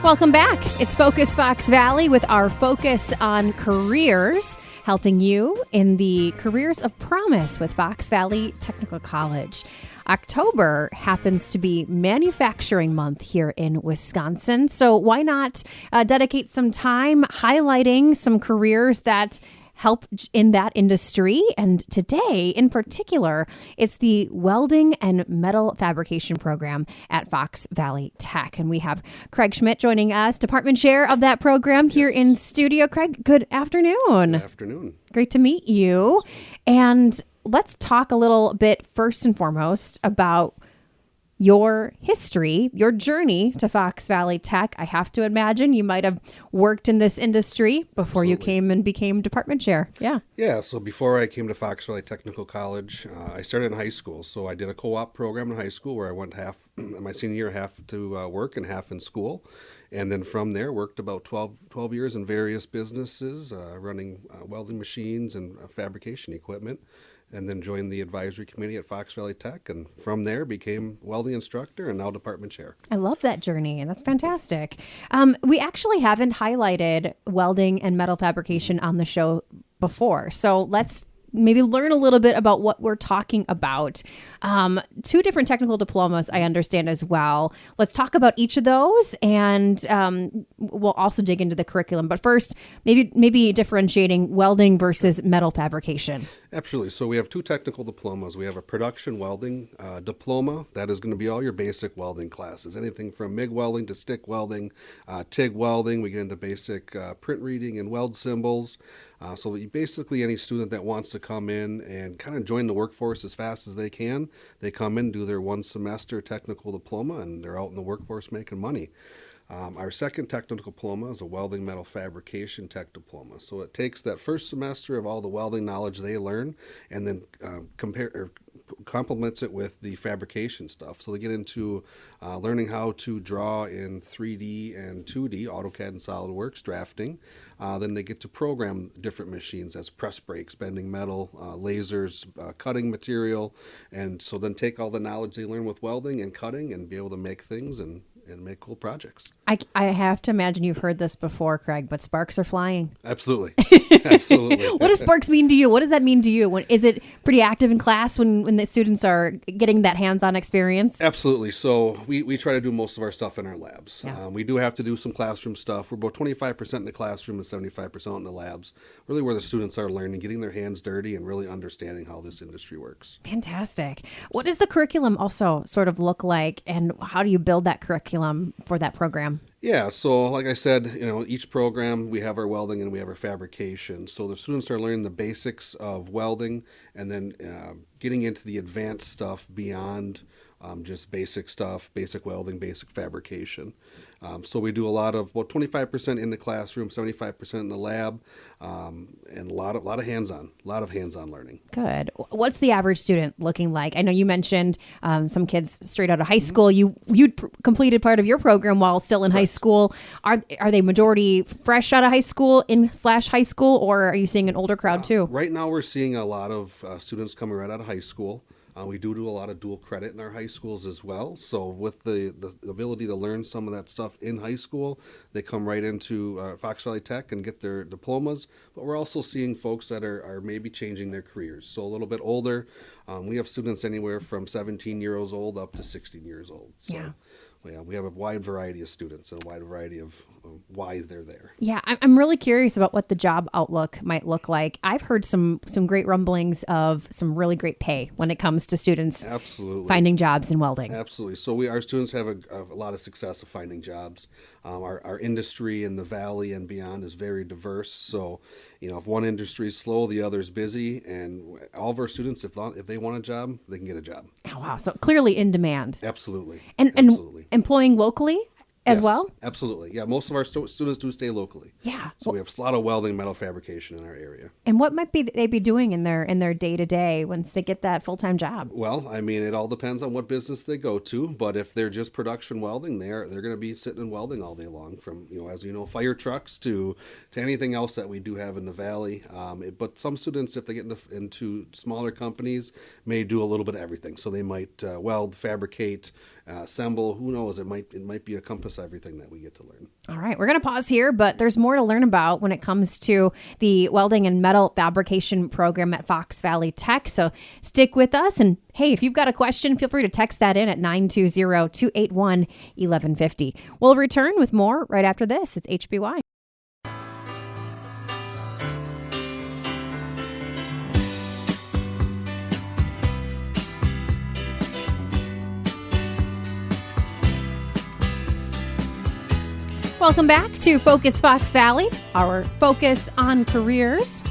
Welcome back. It's Focus Fox Valley with our focus on careers, helping you in the careers of promise with Fox Valley Technical College. October happens to be manufacturing month here in Wisconsin, so why not dedicate some time highlighting some careers that help in that industry. And today, in particular, it's the Welding and Metal Fabrication program at Fox Valley Tech. And we have Craig Schmidt joining us, department chair of that program here in studio. Craig, good afternoon. Good afternoon. Great to meet you. And let's talk a little bit first and foremost about your history, your journey to Fox Valley Tech. I have to imagine you might have worked in this industry before Absolutely. you came and became department chair. Yeah, so before I came to Fox Valley Technical College, I started in high school. So I did a co-op program in high school where I went half, my senior year, half to work and half in school. And then from there, worked about 12 years in various businesses, running welding machines and fabrication equipment. And then joined the advisory committee at Fox Valley Tech, and from there became welding instructor and now department chair. I love that journey, and that's fantastic. We actually haven't highlighted welding and metal fabrication on the show before, so let's maybe learn a little bit about what we're talking about. 2 different technical diplomas, I understand as well. Let's talk about each of those, and we'll also dig into the curriculum. But first, maybe differentiating welding versus metal fabrication. Absolutely. So we have 2 technical diplomas. We have a production welding diploma. That is going to be all your basic welding classes, anything from MIG welding to stick welding, TIG welding. We get into basic print reading and weld symbols. So basically any student that wants to come in and kind of join the workforce as fast as they can, they come in, do their 1 semester technical diploma, and they're out in the workforce making money. Our second technical diploma is a welding metal fabrication tech diploma. So it takes that first semester of all the welding knowledge they learn and then complements it with the fabrication stuff. So they get into learning how to draw in 3D and 2D, AutoCAD and SolidWorks, drafting. Then they get to program different machines as press brakes, bending metal, lasers, cutting material. And so then take all the knowledge they learn with welding and cutting and be able to make things and make cool projects. I have to imagine you've heard this before, Craig, but sparks are flying. Absolutely. Absolutely. What does sparks mean to you? What does that mean to you? Is it pretty active in class when the students are getting that hands-on experience? Absolutely. So we try to do most of our stuff in our labs. Yeah. We do have to do some classroom stuff. We're about 25% in the classroom and 75% in the labs, really where the students are learning, getting their hands dirty and really understanding how this industry works. Fantastic. What does the curriculum also sort of look like, and how do you build that curriculum for that program? Yeah, so like I said, each program, we have our welding and we have our fabrication. So the students are learning the basics of welding and then getting into the advanced stuff beyond just basic stuff, basic welding, basic fabrication. So we do a lot of, 25% in the classroom, 75% in the lab, and a lot of hands-on learning. Good. What's the average student looking like? I know you mentioned some kids straight out of high school. You'd completed part of your program while still in high school. Are they majority fresh out of high school /high school, or are you seeing an older crowd too? Right now we're seeing a lot of students coming right out of high school. We do a lot of dual credit in our high schools as well. So with the ability to learn some of that stuff in high school, they come right into Fox Valley Tech and get their diplomas. But we're also seeing folks that are maybe changing their careers. So a little bit older. We have students anywhere from 17 years old up to 16 years old. So, yeah. We have a wide variety of students and a wide variety of why they're there. Yeah, I'm really curious about what the job outlook might look like. I've heard some great rumblings of some really great pay when it comes to students Absolutely finding jobs in welding. Absolutely. So our students have a lot of success of finding jobs. Our industry in the valley and beyond is very diverse. So, if one industry is slow, the other's busy. And all of our students, if they want a job, they can get a job. Oh, wow. So clearly in demand. Absolutely. And employing locally as Yes, well? Absolutely. Yeah, most of our students do stay locally. Yeah. So we have a lot of welding, metal fabrication in our area. And what might they be doing in their day-to-day once they get that full-time job? Well, it all depends on what business they go to, but if they're just production welding, they're going to be sitting and welding all day long, from as fire trucks to anything else that we do have in the valley. But some students, if they get into smaller companies, may do a little bit of everything. So they might weld, fabricate, assemble. Who knows? It might be encompass everything that we get to learn. All right, we're going to pause here, but there's more to learn about when it comes to the welding and metal fabrication program at Fox Valley Tech. So stick with us. And hey, if you've got a question, feel free to text that in at 920-281-1150. We'll return with more right after this. It's HBY. Welcome back to Focus Fox Valley, our focus on careers.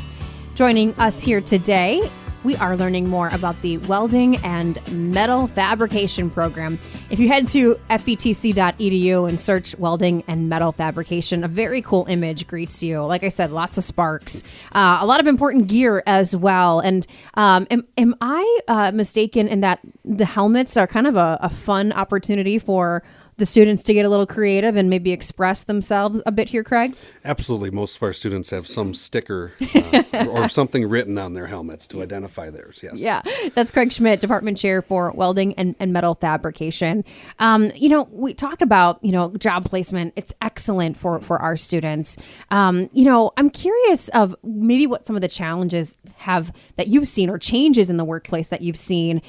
Joining us here today, we are learning more about the welding and metal fabrication program. If you head to fbtc.edu and search welding and metal fabrication, a very cool image greets you. Like I said, lots of sparks, a lot of important gear as well. And am I mistaken in that the helmets are kind of a fun opportunity for the students to get a little creative and maybe express themselves a bit here, Craig? Absolutely. Most of our students have some sticker or something written on their helmets to identify theirs. Yes. Yeah. That's Craig Schmidt, Department Chair for Welding and Metal Fabrication. We talked about, job placement. It's excellent for our students. I'm curious of maybe what some of the challenges that you've seen or changes in the workplace that you've seen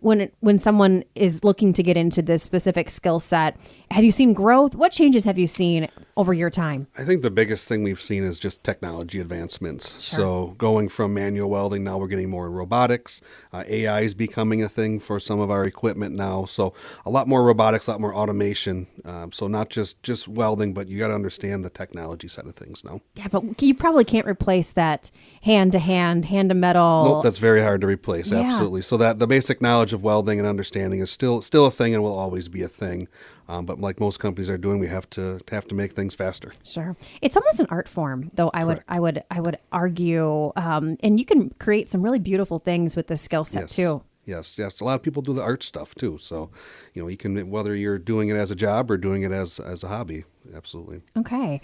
when someone is looking to get into this specific skill set. Have you seen growth? What changes have you seen over your time? I think the biggest thing we've seen is just technology advancements. Sure. So going from manual welding, now we're getting more robotics. AI is becoming a thing for some of our equipment now. So a lot more robotics, a lot more automation. So not just welding, but you got to understand the technology side of things now. Yeah, but you probably can't replace that hand-to-hand, hand-to-metal. Nope, that's very hard to replace. Yeah. Absolutely. So that the basic knowledge of welding and understanding is still a thing and will always be a thing. But like most companies are doing, we have to make things faster. Sure, it's almost an art form, though. Correct. I would argue, and you can create some really beautiful things with this skill set too. Yes. A lot of people do the art stuff too. So, you can, whether you're doing it as a job or doing it as a hobby. Absolutely. Okay.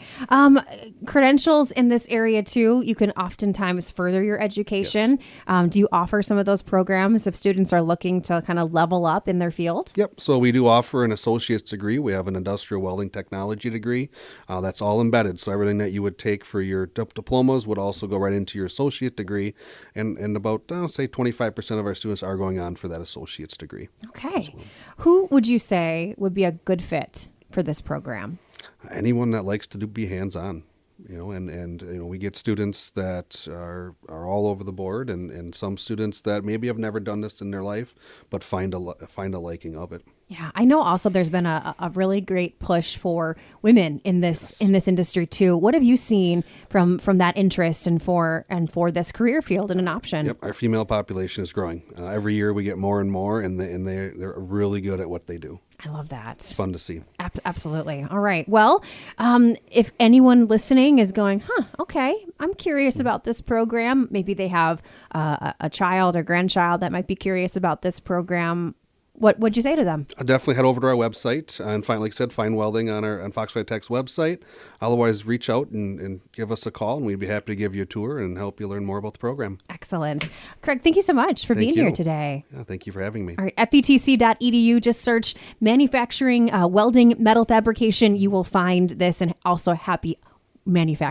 Credentials in this area too, you can oftentimes further your education. Yes. Do you offer some of those programs if students are looking to kind of level up in their field? Yep. So we do offer an associate's degree. We have an industrial welding technology degree. That's all embedded. So everything that you would take for your diplomas would also go right into your associate degree. And about, say 25% of our students are going on for that associate's degree. Okay. Who would you say would be a good fit for this program? Anyone that likes to be hands-on, and we get students that are all over the board, and some students that maybe have never done this in their life, but find a liking of it. Yeah, I know. Also, there's been a really great push for women in this industry too. What have you seen from that interest and for this career field and an option? Yep, our female population is growing. Every year we get more and more, and they're really good at what they do. I love that. It's fun to see. Absolutely. All right. Well, if anyone listening is going, okay, I'm curious about this program. Maybe they have a child or grandchild that might be curious about this program. What would you say to them? Definitely head over to our website and find welding on Fox Valley Tech's website. Otherwise, reach out and give us a call, and we'd be happy to give you a tour and help you learn more about the program. Excellent. Craig, thank you so much for being here today. Yeah, thank you for having me. All right, fbtc.edu, just search manufacturing, welding, metal fabrication. You will find this, and also happy manufacturing.